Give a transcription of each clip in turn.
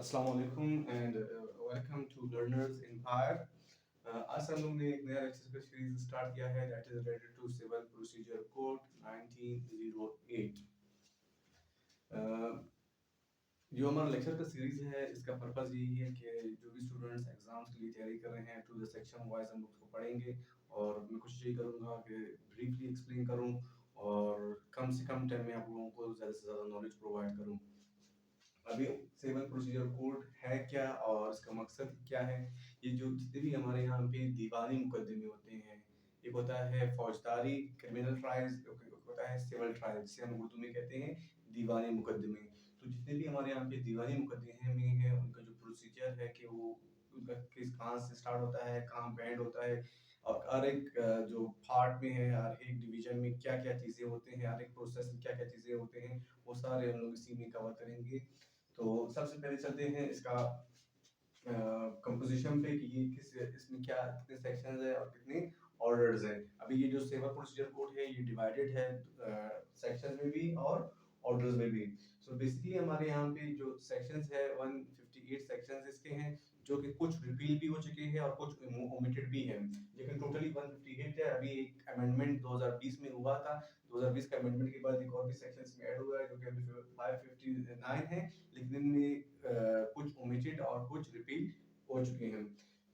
अस्सलाम वालेकुम and welcome to Learners Empire. आज हम लोग ने एक नया लेक्चर का सीरीज स्टार्ट किया है that is related to civil procedure code 1908। जो हमारा लेक्चर का सीरीज है इसका पर्पस यही है कि जो भी स्टूडेंट्स एग्जाम्स के लिए तैयारी कर रहे हैं टू द सेक्शन वाइज हम उसको पढ़ेंगे और मैं कोशिश यही करूँगा कि ब्रीफली एक्सप्लेन करूँ और कम से कम टाइम में आप लोगों को ज़्यादा से ज़्यादा नॉलेज प्रोवाइड करूँ। अभी सिविल प्रोसीजर कोड है क्या और इसका मकसद क्या है। ये जो जितने भी हमारे यहाँ पे दीवानी मुकदमे होते हैं, एक होता है फौजदारी क्रिमिनल ट्रायल्स, एक होता है सिविल ट्रायल जिसे हम उर्दू में कहते हैं दीवानी मुकदमे। तो जितने भी हमारे यहाँ पे दीवानी मुकदमे में है उनका जो प्रोसीजर है कि वो उनका केस कहाँ से स्टार्ट होता है, कहाँ पे एंड होता है और हर एक जो पार्ट में है, हर एक डिवीजन में क्या क्या चीज़ें होते हैं, हर एक प्रोसेस में क्या क्या चीज़ें होते हैं, वो सारे हम लोग इसी में कवर करेंगे। तो सबसे पहले चलते हैं इसका कंपोजिशन पे कि ये किस इसमें क्या कितने सेक्शंस है और कितने ऑर्डर्स है। अभी ये जो सिविल प्रोसीजर कोड है ये डिवाइडेड है सेक्शन में भी और ऑर्डर्स में भी। सो बेसिकली हमारे यहाँ पे जो सेक्शंस है 158 सेक्शंस इसके हैं, जो कि कुछ रिपील भी हो चुके हैं और कुछ ओमिटेड भी हैं, लेकिन टोटली 158 है। अभी एक अमेंडमेंट 2020 में हुआ था, 2020 का अमेंडमेंट के बाद एक और भी सेक्शन इसमें ऐड हुआ है जो कि अभी 559 है, लेकिन इनमें कुछ ओमिटेड और कुछ रिपील हो चुके हैं।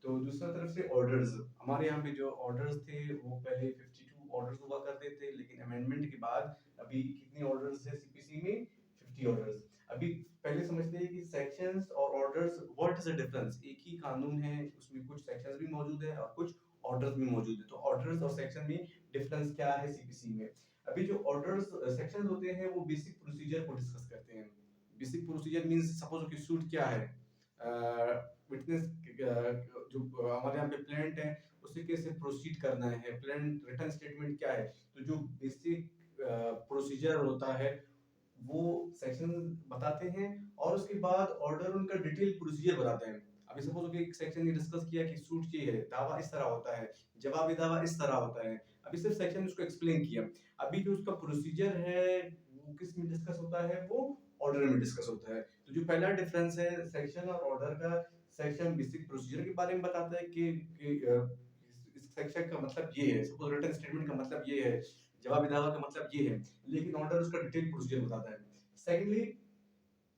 तो दूसरा तरफ से ऑर्डर्स, हमारे यहाँ पे जो ऑर्डर्स थे वो पहले 52 ऑर्डर्स हुआ करते थे, लेकिन अमेंडमेंट के बाद अभी कितने ऑर्डर्स है सीपीसी में 50 ऑर्डर्स। अभी पहले समझते हैं कि सेक्शंस और orders what is the difference. एक ही कानून है, उसमें कुछ सेक्शंस भी मौजूद है और कुछ ऑर्डर्स भी मौजूद है। तो ऑर्डर्स और सेक्शन में डिफरेंस क्या है सीपीसी में। अभी जो ऑर्डर्स सेक्शंस होते हैं वो बेसिक प्रोसीजर को डिस्कस करते हैं। बेसिक प्रोसीजर मींस सपोज कि सूट क्या है, विटनेस जो हमारे यहाँ पे प्लेंट है उसे कैसे प्रोसीड करना है, प्लेंट रिटर्न स्टेटमेंट क्या है। तो जो बेसिक प्रोसीजर होता है वो सेक्शन बताते हैं और उसके बाद ऑर्डर उनका डिटेल प्रोसीजर बताते हैं। अभी सपोज कि एक सेक्शन ने डिस्कस किया कि सूट ये है, दावा इस तरह होता है, जवाबी दावा इस तरह होता है। अभी सिर्फ सेक्शन उसको एक्सप्लेन किया। अभी जो उसका प्रोसीजर है वो किस में डिस्कस होता है, वो ऑर्डर में डिस्कस होता है। तो जो पहला डिफरेंस है सेक्शन और ऑर्डर का, सेक्शन बेसिक प्रोसीजर के बारे में बताता है कि इस सेक्शन का मतलब ये है, सपोज रिटन स्टेटमेंट का मतलब ये है, जवाबी दावा का मतलब ये है, लेकिन ऑर्डर उसका डिटेल प्रोसीजर बताता है। सेकेंडली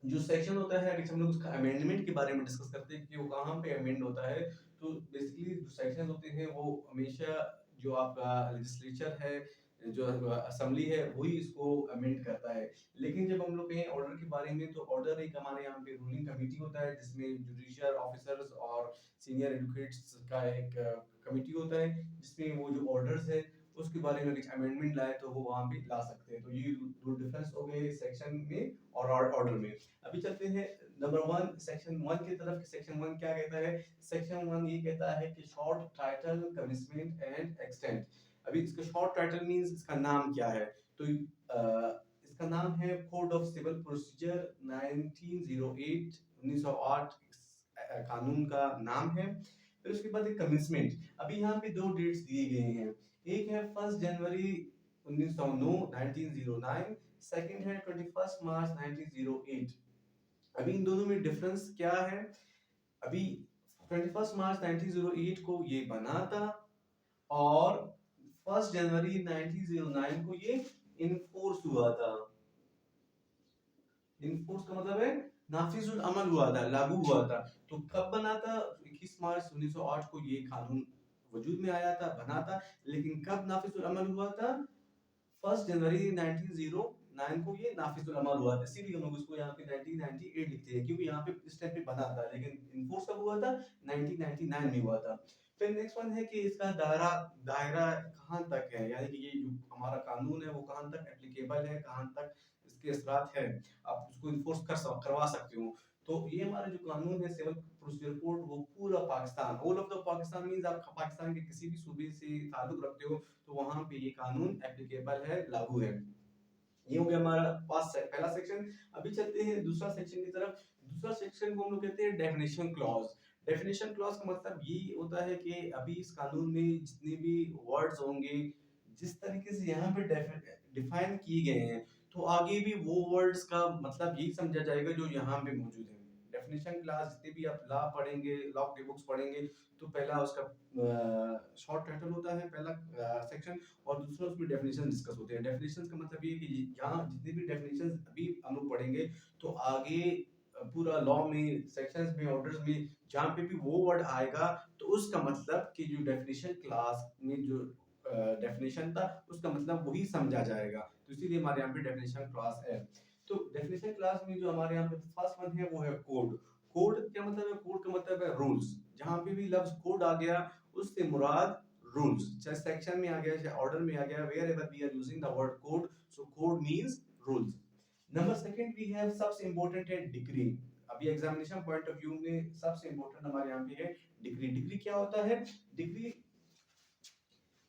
जो सेक्शन होता है, अगर हम लोग उसका अमेंडमेंट के बारे में डिस्कस करते हैं कि वो कहाँ पे अमेंड होता है, तो बेसिकली जो सेक्शन होते हैं वो हमेशा जो आपका लेजिस्लेचर है, जो असेंबली है, वही इसको अमेंड करता है। लेकिन जब हम लोग कहें ऑर्डर के बारे में, तो ऑर्डर एक हमारे यहाँ पे रूलिंग कमेटी होता है जिसमें जुडिशियल ऑफिसर्स और सीनियर एडवोकेट्स का एक कमेटी होता है, जिसमें वो जो ऑर्डर्स है उसके बारे में कुछ अमेंडमेंट लाए तो वो वहाँ पे ला सकते हैं। तो ये दो डिफरेंस हो गए सेक्शन में और ऑर्डर में। अभी चलते हैं नंबर 1 सेक्शन 1 की तरफ। सेक्शन 1 क्या कहता है? सेक्शन 1 ये कहता है कि short title commitment and extent. अभी इसका शॉर्ट टाइटल मींस इसका नाम क्या है, तो इसका नाम है कोड ऑफ सिविल प्रोसीजर 1908 1908 कानून का नाम है। फिर उसके बाद एक कमिटमेंट। अभी यहाँ पे दो डेट्स दिए गए हैं, एक है 1 जनवरी 1909 1909, सेकंड है 21 मार्च 1908। अभी इन दोनों में डिफरेंस क्या है? अभी 21 मार्च 1908 को ये बना था और 1 जनवरी 1909 को ये इनफोर्स हुआ था। इनफोर्स का मतलब है नाफिजुल अमल हुआ था, लागू हुआ था। तो कब बना था? 21 मार्च 1908 को ये कानून वजूद में आया था, बना था, लेकिन कब नाफिजुल अमल हुआ था? 1 जनवरी 1909 को ये नाफिजुल अमल हुआ था। इसीलिए हम लोग इसको यहाँ पे 1998 लिखते हैं, क्योंकि यहाँ पे इस टाइम पे बना था, लेकिन इनफोर्स कब हुआ था? 1999 में हुआ था। फिर नेक्स्ट वन है कि इसका दायरा दायरा कहाँ तक है, यानी कि ये जो हमारा कानून है वो कहाँ तक एप्लीकेबल है, कहाँ तक इसके असरात है, आप उसको इन्फोर्स करवा सकते हो। तो ये हमारा जो कानून है सिविल प्रोसीजर कोड, वो पूरा Pakistan, all of the Pakistan means आप पाकिस्तान के किसी भी सूबे से ताल्लुक रखते हो तो वहां पे ये कानून एप्लीकेबल है, लागू है। ये हो गया हमारा पहला सेक्शन। अभी चलते हैं दूसरा सेक्शन की तरफ। दूसरा सेक्शन को हम लोग कहते हैं डेफिनेशन क्लॉज। डेफिनेशन क्लॉज का मतलब ये होता है कि अभी इस कानून में जितने भी वर्ड्स होंगे, जिस तरीके से यहाँ पे डिफाइन किए गए हैं, तो आगे भी वो वर्ड्स का मतलब यही समझा जाएगा जो यहाँ पे मौजूद है। डेफिनेशन क्लास जितने भी आप लॉ पढ़ेंगे, लॉ की बुक्स पढ़ेंगे, तो पहला उसका शॉर्ट टाइटल होता है पहला सेक्शन, और दूसरा उसमें डेफिनेशन डिस्कस होते हैं। डेफिनेशंस का मतलब ये है कि यहाँ जितने भी डेफिनेशंस अभी हम लोग पढ़ेंगे, तो आगे पूरा लॉ में, सेक्शंस में, ऑर्डर्स में जहाँ पे भी वो वर्ड आएगा, तो उसका मतलब कि जो डेफिनेशन क्लास में जो डेफिनेशन था उसका मतलब वही समझा जाएगा। तो इसीलिए हमारे यहाँ पे डेफिनेशन क्लास है। तो डेफिनेशन क्लास में जो हमारे यहाँ पे फर्स्ट वन है वो है कोड। कोड क्या मतलब है? कोड का मतलब है रूल्स। जहाँ पे भी लफ्ज कोड आ गया उससे मुराद रूल्स, चाहे सेक्शन में आ गया चाहे ऑर्डर में आ गया, wherever we are using the word code, so code means rules. Number second we have सबसे इंपॉर्टेंट है डिग्री। अभी एग्जामिनेशन पॉइंट ऑफ व्यू में सबसे इंपॉर्टेंट हमारे यहाँ पे है डिग्री। डिग्री क्या होता है? डिग्री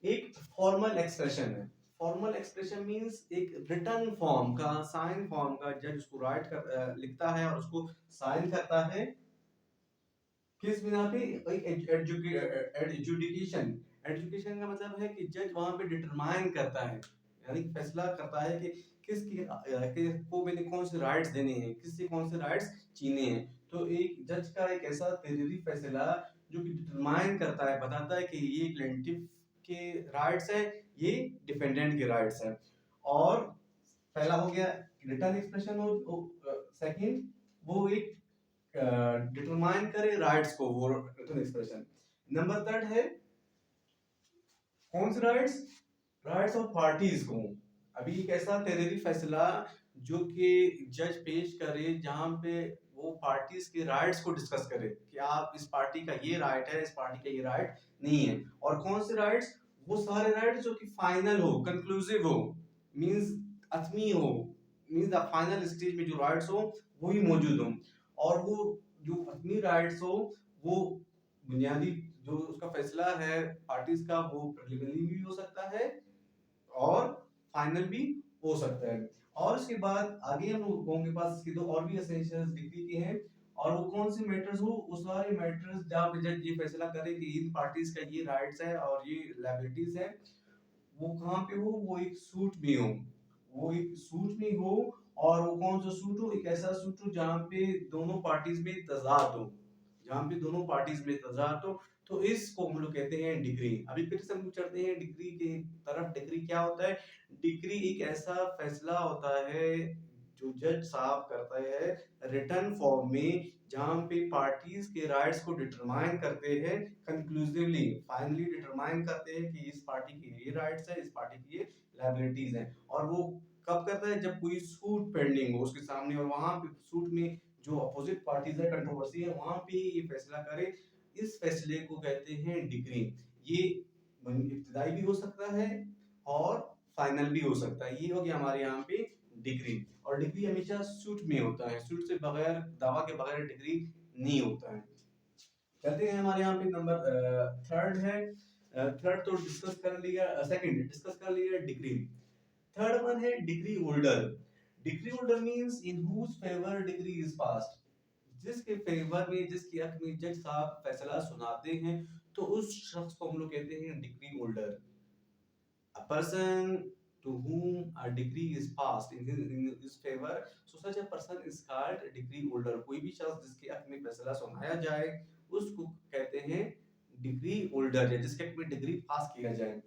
एक फॉर्मल एक्सप्रेशन है। फॉर्मल एक्सप्रेशन मींस एक रिटन फॉर्म का, साइन फॉर्म का, जज उसको राइट कर लिखता है और उसको साइन करता है किस बिना पे? एक एजुकेशन। एजुकेशन का मतलब है कि जज वहां पे डिटरमाइन करता है, यानी फैसला करता है कि को मैंने कौन से राइट्स देने हैं, किससे कौन से राइट्स छीने हैं। तो एक जज का एक ऐसा तहरीरी फैसला जो कि डिटरमाइन करता है, बताता है कि ये प्लेंटिफ के राइट्स हैं, ये डिफेंडेंट के राइट्स हैं। और पहला हो गया रिटन एक्सप्रेशन, हो सेकंड वो एक डिटरमाइन करे राइट्स को, वो रिटन एक्सप्रेशन। नंबर थर्ड है कौन से राइट्स? राइट्स ऑफ पार्टीज को। अभी एक ऐसा तहरीरी फैसला जो कि जज पेश करे जहां पे वो पार्टीज के राइट्स को डिस्कस करे कि आप इस पार्टी का ये राइट है, इस पार्टी का ये राइट नहीं है। और कौन से राइट्स? वो सारे राइट्स जो कि फाइनल हो, कंक्लूसिव हो, मींस अथमी हो, मींस द फाइनल स्टेज में जो राइट्स हो वही मौजूद हो। और वो जो अथमी राइट्स हो वो बुनियादी जो उसका फैसला है पार्टीज का, वो प्रिलिमिनरी भी हो सकता है और फाइनल भी हो सकता है। और उसके बाद आगे हम लोगों के पास इसके दो और भी एसेंशियल्स डिग्री के हैं। और वो कौन से मैटर्स हो? वो सारे मैटर्स जहाँ पे जज ये फैसला करे कि इन पार्टीज का ये राइट्स है और ये लायबिलिटीज है, वो कहाँ पे हो? वो एक सूट में हो, वो एक सूट में हो। और वो कौन सा सूट हो? एक ऐसा सूट हो जहाँ पे दोनों पार्टीज में तजाद हो, जहाँ पे दोनों पार्टीज में तजाद हो। तो इसको हम लोग कहते हैं डिग्री। अभी फिर से हम लोग चढ़ते हैं डिग्री की तरफ। डिग्री क्या होता है? डिग्री एक ऐसा फैसला होता है जो जज साहब करता है रिटर्न फॉर्म में, जहां पे पार्टीज के राइट्स को डिटरमाइन करते हैं, कंक्लूसिवली फाइनली डिटरमाइन करते हैं कि इस पार्टी के ये राइट्स है, इस पार्टी की ये लायबिलिटीज हैं। और वो कब करता है? जब कोई सूट पेंडिंग हो उसके सामने, और वहां पे सूट में जो अपोजिट पार्टीज है, कंट्रोवर्सी है, वहां पे ये फैसला करे। इस फैसले को कहते हैं डिग्री। ये इब्तिदाई भी हो सकता है और फाइनल भी हो सकता है। ये हो गया हमारे यहाँ पे डिग्री। और डिग्री हमेशा सूट में होता है, सूट से बगैर, दावा के बगैर डिग्री नहीं होता है। चलते हैं हमारे यहाँ पे नंबर थर्ड है। थर्ड तो डिस्कस कर लिया, सेकंड डिस्कस कर लिया डिग्री। थर्ड वन है decree holder. Decree holder means in whose favour decree is passed. जिसके फेवर में, जिसके हक में जज साहब फैसला सुनाते हैं, तो उस शख्स को हम लोग कहते हैं degree holder. A person to whom a degree is passed in his favor, so such a person is called a degree holder। कोई भी शख्स जिसके हक में फैसला सुनाया जाए उसको कहते हैं डिग्री होल्डर, या जिसके हक में डिग्री पास किया जाए।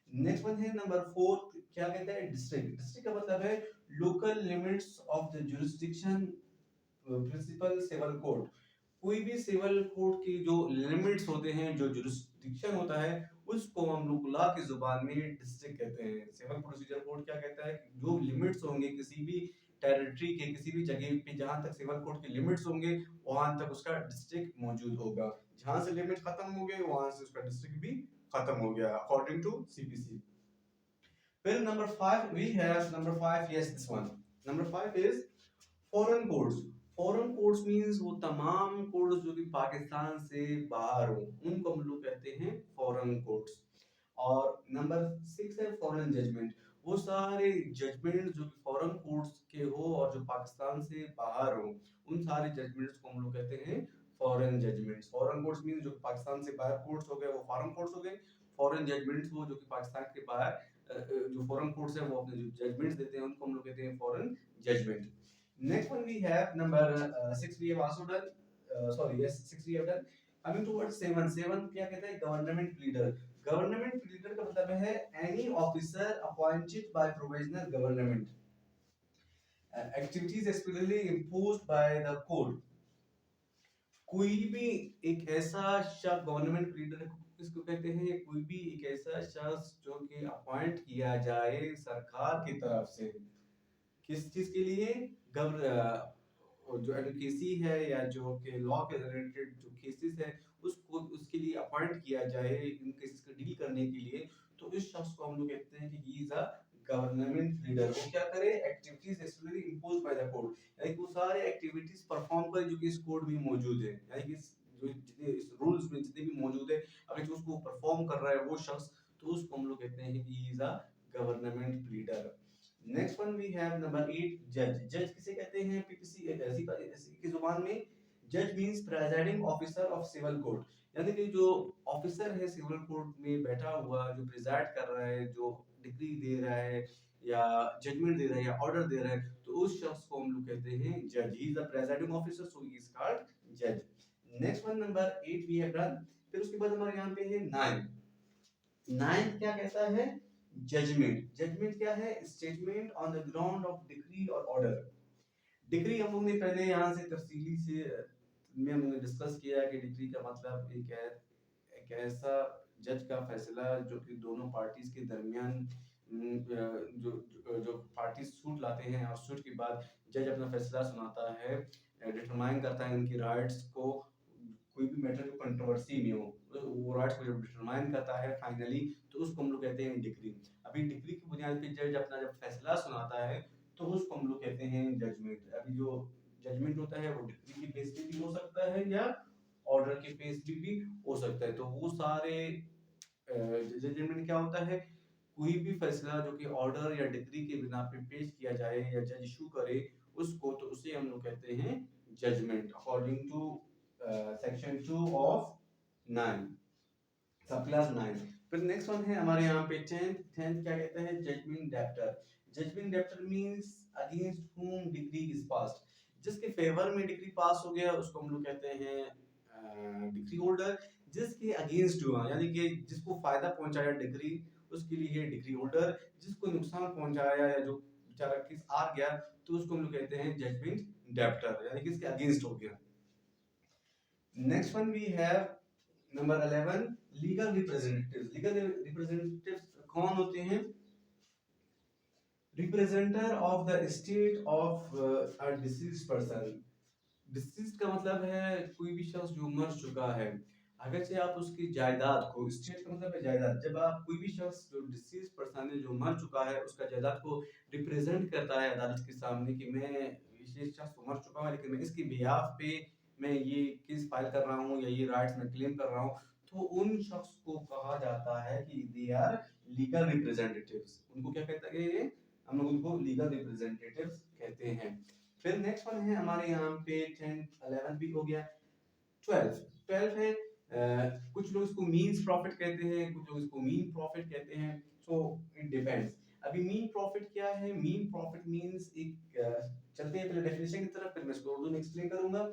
नेक्स्ट वन है नंबर फोर्थ, क्या कहता है? डिस्ट्रिक्ट। डिस्ट्रिक्ट का मतलब है local limits of the jurisdiction principal civil court. कोई भी सिविल कोड की जो लिमिट्स होते हैं, जो जुरिस्डिक्शन होता है, उसको हम लोग लॉ की जुबान में डिस्ट्रिक्ट कहते हैं। सिविल प्रोसीजर कोड क्या कहता है? जो लिमिट्स होंगे किसी भी टेरिटरी के, किसी भी जगह पे जहां तक सिविल कोड के लिमिट्स होंगे वहां तक उसका डिस्ट्रिक्ट मौजूद होगा। जहां से लिमिट खत्म हो गए वहां से उसका डिस्ट्रिक्ट भी खत्म हो गया अकॉर्डिंग टू सीपीसी। फिर number 5 we have number 5, yes this one. Number 5 is foreign courts. Foreign courts means वो तमाम कोड्स जो कि पाकिस्तान से बाहर हो, उनको हम लोग कहते हैं फॉरेन कोड्स। और नंबर 6 है फॉरेन जजमेंट। वो सारे जजमेंट जो कि फॉरेन कोड्स के हो और जो पाकिस्तान से बाहर हो, उन सारे जजमेंट्स को हम लोग कहते हैं foreign judgments. Foreign courts means जो पाकिस्तान से बाहर कोड्स हो गए वो फॉरेन कोड्स हो गए। फॉरेन जजमेंट्स वो जो कि पाकिस्तान के बाहर जो फॉरेन कोर्ट्स है वो अपने जो जजमेंट्स देते हैं उनको हम लोग कहते हैं foreign judgment. Next one we have number 6 we have also done sorry yes 6 we have done. Coming towards 7, 7 क्या कहता है, गवर्नमेंट लीडर। गवर्नमेंट लीडर का मतलब है any officer appointed by provisional government, activities explicitly imposed by the code. कोई भी एक ऐसा शख्स, गवर्नमेंट लीडर किसको कहते हैं, कोई भी एक ऐसा शख्स जो कि अपॉइंट किया जाए सरकार की तरफ से, किस चीज के लिए, जो एडवोकेसी है या जो कि लॉ के रिलेटेड जो केसेस है उसको उसके लिए अपॉइंट किया जाए इन केसेस को डील करने के लिए, तो इस शख्स को हम लोग कहते हैं कि he is a government leader. वो क्या करे, activities explicitly imposed by the code, यानी कि वो सारे एक्टिविटीज परफॉर्म करे जो कि इस कोड में मौजूद है, यानी कि जो जितने इस रूल्स में जितने भी मौजूद है, अगर जो उसको परफॉर्म कर रहा है वो शख्स, तो उसको हम लोग कहते हैं कि he is a government pleader. Next one we have number 8, जज। जज किसे कहते हैं, किसी ऐसी की जुबान में जज means presiding officer of civil court, यानी कि जो ऑफिसर है सिविल कोर्ट में बैठा हुआ, जो प्रिजाइड कर रहा है, जो डिग्री दे रहा है या जजमेंट दे रहा है या ऑर्डर दे रहा है, तो उस शख्स को हम लोग कहते हैं जज। He is the presiding officer, so he is called जज। Next one number 8 we have done. फिर उसके बाद हमारे यहाँ पे है 9। 9 क्या कहता है, जजमेंट। जजमेंट क्या है, statement on the ground of degree और ऑर्डर। डिग्री हम लोग ने पहले यहाँ से तफसीली से में हमने डिस्कस किया कि डिग्री का मतलब एक ऐसा जज का फैसला जो कि दोनों पार्टीज के दरमियान जो पार्टी सूट लाते हैं और सूट के बाद जज अपना फैसला सुनाता है, डिटरमाइन करता है उनकी राइट्स को, कोई भी मैटर जो कंट्रोवर्सी में हो, तो वो राइट्स को जब डिटरमाइन करता है फाइनली, तो उसको हम लोग कहते हैं डिग्री। अभी डिग्री की बुनियाद पे जज अपना जब फैसला सुनाता है तो उसको हम लोग कहते हैं जजमेंट। अभी जो जजमेंट होता है वो डिग्री की बेस पे भी हो सकता है या ऑर्डर के बेस पे भी हो सकता है। तो वो सारे जजमेंट क्या होता है, कोई भी फैसला जो कि ऑर्डर या डिग्री के बिना पे पेश किया जाए या जज इशू करे उसको, तो उसे हम लोग कहते हैं judgment, according to section 2 of 9, sub class 9। फिर नेक्स्ट वन है हमारे यहाँ पे 10th। 10th क्या कहता है, judgment debtor. Judgment debtor means against whom decree is passed, जिसके फेवर में डिग्री पास हो गया उसको हम लोग कहते हैं डिग्री होल्डर। जिसके अगेंस्ट हुआ, यानी कि जिसको फायदा पहुंचाया डिग्री, उसके लिए डिग्री होल्डर। जिसको नुकसान पहुंचाया या जो बेचारा केस हार गया, तो उसको हम लोग कहते हैं जजमेंट डेप्टर, यानी कि इसके अगेंस्ट हो गया। Next one we have number 11, legal representatives. Legal representatives कौन होते हैं, representer of the state of a deceased person. Deceased का मतलब है कोई भी शख्स जो मर चुका है, अगर से आप उसकी जायदाद को, स्टेट का मतलब है जायदाद, जब आप कोई भी शख्स जो डिसीज पर्सन है जो मर चुका है उसका जायदाद को रिप्रेजेंट करता है अदालत के सामने कि मैं ये शख्स तो मर चुका हूँ लेकिन मैं इसके बिहाफ पे मैं ये केस फाइल कर रहा हूँ या ये राइट्स मैं क्लेम कर रहा हूँ, तो उन शख्स को कहा जाता है कि दे आर लीगल रिप्रेजेंटेटिव्स। उनको क्या कहता है ये, हम लोग उनको लीगल रिप्रेजेंटेटिव्स कहते हैं। फिर नेक्स्ट वन है हमारे यहाँ पे 10th 11 भी हो गया। 12, 12 है कुछ लोग इसको मीन्स प्रॉफिट कहते हैं, कुछ लोग इसको मीन प्रॉफिट कहते हैं, सो इट डिपेंड्स। अभी मीन प्रॉफिट क्या है, मीन प्रॉफिट मींस एक चलते हैं पहले डेफिनेशन की तरफ, फिर मैं इसको उर्दू में एक्सप्लेन करूंगा।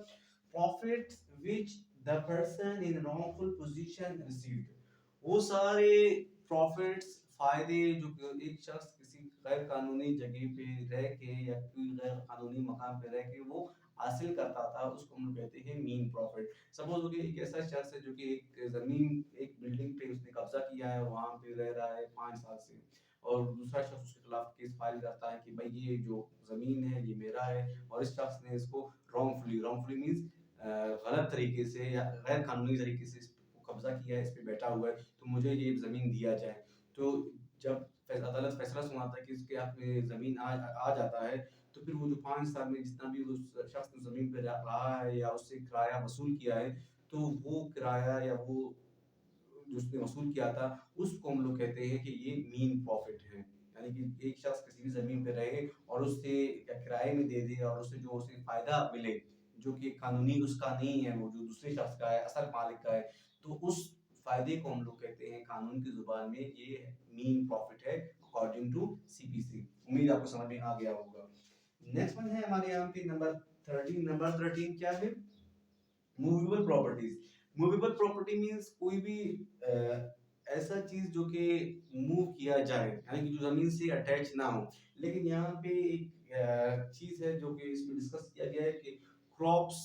Profit which the person in wrongful position received, वो सारे प्रॉफिट्स, फायदे जो एक शख्स किसी गैर कानूनी जगह पे रह के या कोई गैर कानूनी मकाम पे रह के वो हासिल करता था, उसको हम लोग कहते हैं मीन प्रॉफिट। सपोज हो कि एक ऐसा शख्स है जो कि एक जमीन, एक बिल्डिंग पे उसने कब्जा किया है, वहां पे रह रहा है 5 साल से, और दूसरा शख्स उसके खिलाफ केस फाइल करता है कि भाई ये जो जमीन है ये मेरा है, और इस शख्स ने इसको रॉन्गफुली, रॉन्गफुली मींस गलत तरीके से या गैर कानूनी तरीके से इसको कब्जा किया है, इस पे बैठा हुआ है, तो मुझे ये जमीन दिया जाए। तो जब अदालत फैसला सुनाता है कि इसके हाथ में जमीन आ जाता है, तो फिर वो जो 5 साल में जितना भी उस शख्स ने जमीन पे रहा है या उससे किराया वसूल किया है, तो वो किराया या वो जो उसने वसूल किया था उसको हम लोग कहते हैं कि ये मीन प्रॉफिट है। यानी कि एक शख्स किसी भी जमीन पे रहे और उससे या किराए में दे दे और उससे जो उसे फायदा मिले जो कि कानूनी उसका नहीं है, वो जो दूसरे शख्स का है, असल मालिक का है, तो उस फायदे को हम लोग कहते हैं कानून की जुबान में ये मीन प्रॉफिट है अकॉर्डिंग टू सीपीसी। उम्मीद आपको समझ में आ गया होगा। नेक्स्ट वन है हमारे यहाँ पे नंबर 13। नंबर 13 क्या है, movable properties, movable property means कोई भी ऐसा चीज जो कि मूव किया जाए, यानी कि जो जमीन से अटैच ना हो। लेकिन यहाँ पे एक चीज है जो कि इसमें डिस्कस किया गया है कि क्रॉप्स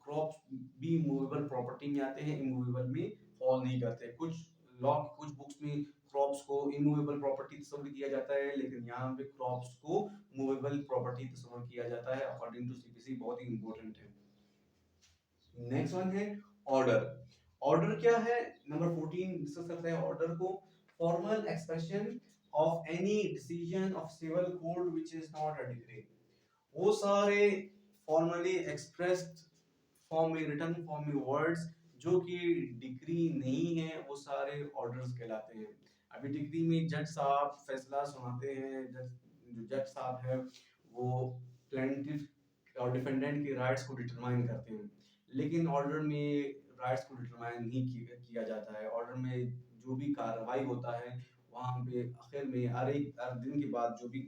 क्रॉप्स भी मूवेबल प्रॉपर्टी में आते हैं, इमूवेबल में फॉल नहीं करते। कुछ लॉ कुछ बुक्स में क्रॉप्स को इमूवेबल प्रॉपर्टी तस्वीर किया जाता है, लेकिन यहाँ पे क्रॉप्स को मूवेबल प्रॉपर्टी तस्वीर किया जाता है अकॉर्डिंग टू सीपीसी। बहुत ही इंपॉर्टेंट है। नेक्स्ट वन है ऑर्डर। ऑर्डर क्या है? नंबर 14 डिस्कस करते हैं ऑर्डर को। Formal expression of any decision of civil court which is not a decree. वो सारे फॉर्मली एक्सप्रेस्ड फॉर्म में, रिटन फॉर्म में वर्ड्स जो कि डिक्री नहीं है, वो सारे ऑर्डर्स कहलाते हैं। अभी डिक्री में जज साहब फैसला सुनाते हैं, जो जज साहब है वो प्लेंटिफ और डिफेंडेंट के राइट्स को डिटरमाइन करते हैं। लेकिन ऑर्डर में राइट्स को डिटरमाइन नहीं किया जाता है। ऑर्डर में जो भी कार्रवाई होता है वहाँ पे आखिर में हर दिन के बाद जो भी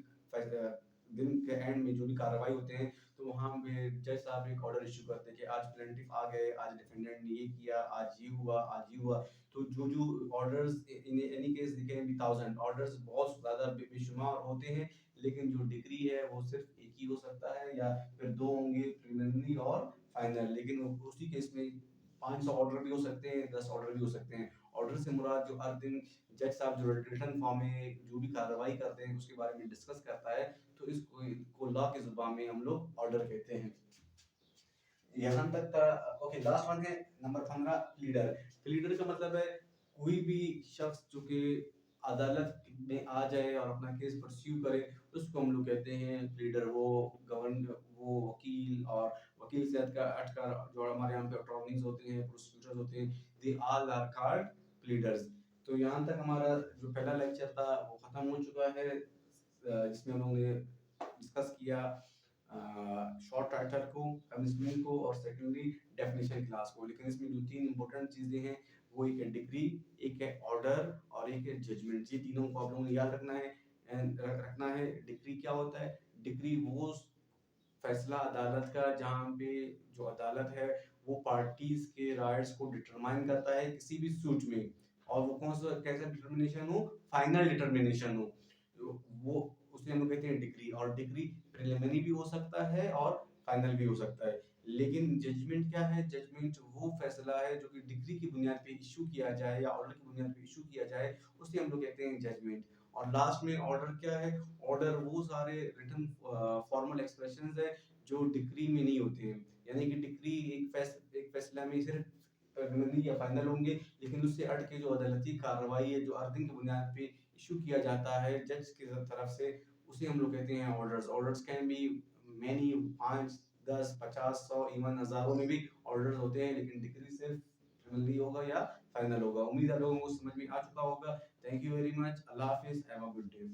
दिन के एंड में जो भी कार्रवाई होते हैं, तो वहाँ पे जज साहब एक ऑर्डर इशू करते हैं कि आज प्लेंटिफ आ गए, आज डिफेंडेंट ने ये किया, आज ये हुआ, आज ये हुआ। तो जो जो ऑर्डर्स इन एनी केस दिखे भी 1000 ऑर्डर्स बहुत ज्यादा बेशुमार होते हैं, लेकिन जो डिग्री है वो सिर्फ एक ही हो सकता है, या फिर दो होंगे, प्रिलिमिनरी और फाइनल। लेकिन उसी केस में 500 ऑर्डर भी हो सकते हैं, 10 ऑर्डर भी हो सकते हैं। ऑर्डर से मुराद जो हर दिन जज साहब जो रिटन फॉर्म में जो भी कार्रवाई करते हैं उसके बारे में डिस्कस करता है, तो इसको लॉ की जुबान में हम लोग ऑर्डर कहते हैं। यहाँ तक का। ओके, लास्ट वन है नंबर 15, प्लीडर। प्लीडर का मतलब है कोई भी शख्स जो कि अदालत में आ जाए और अपना केस परस्यू करे, उसको हम लोग कहते हैं प्लीडर। वो वकील, और वकील से हटकर जो हमारे यहाँ पे अटॉर्नीज होते हैं, प्रोसिक्यूटर्स होते हैं, दे ऑल आर कॉल्ड प्लीडर्स। तो यहाँ तक हमारा जो पहला लेक्चर था वो खत्म हो चुका है, जिसमें हम लोगों ने डिस्कस किया शॉर्ट राइटर को, कमिश्नर को, और सेकेंडरी डेफिनेशन क्लास को। लेकिन इसमें जो तीन इंपॉर्टेंट चीजें हैं वो एक है डिग्री, एक है ऑर्डर, और एक है जजमेंट। ये तीनों को आप लोगों ने याद रखना है। रखना है डिग्री क्या होता है। डिग्री वो फैसला अदालत का जहाँ पे जो अदालत है वो पार्टीज के राइट्स को डिटरमाइन करता है किसी भी सूट में, और वो कौन सा कैसा डिटरमिनेशन हो, फाइनल डिटरमिनेशन हो, तो वो उसे हम लोग कहते हैं डिग्री। और डिग्री प्रिलिमिनरी भी हो सकता है और फाइनल भी हो सकता है। लेकिन जजमेंट क्या है? जजमेंट वो फैसला है जो कि डिग्री की बुनियाद पे इशू किया जाए या ऑर्डर की बुनियाद पे इशू किया जाए, उसे हम लोग कहते हैं जजमेंट। और लास्ट में ऑर्डर क्या है? ऑर्डर वो सारे रिटन फॉर्मल एक्सप्रेशंस है जो डिक्री में नहीं होते हैं। यानी कि डिक्री एक फैसला में सिर्फ प्रिलिमिनरी या फाइनल होंगे, लेकिन उससे हट के जो अदालती कार्रवाई है जो अर्दिंग की बुनियाद पे इशू किया जाता है जज की तरफ से, उसे हम लोग कहते हैं orders. Orders can be many, 5, 10, 50, 100, even हजारों में भी ऑर्डर्स होते हैं, लेकिन डिक्री सिर्फ प्रिलिमिनरी होगा या फाइनल होगा। उम्मीद है लोगों को समझ में आ चुका होगा। Thank you very much. Allah Hafiz, have a good day.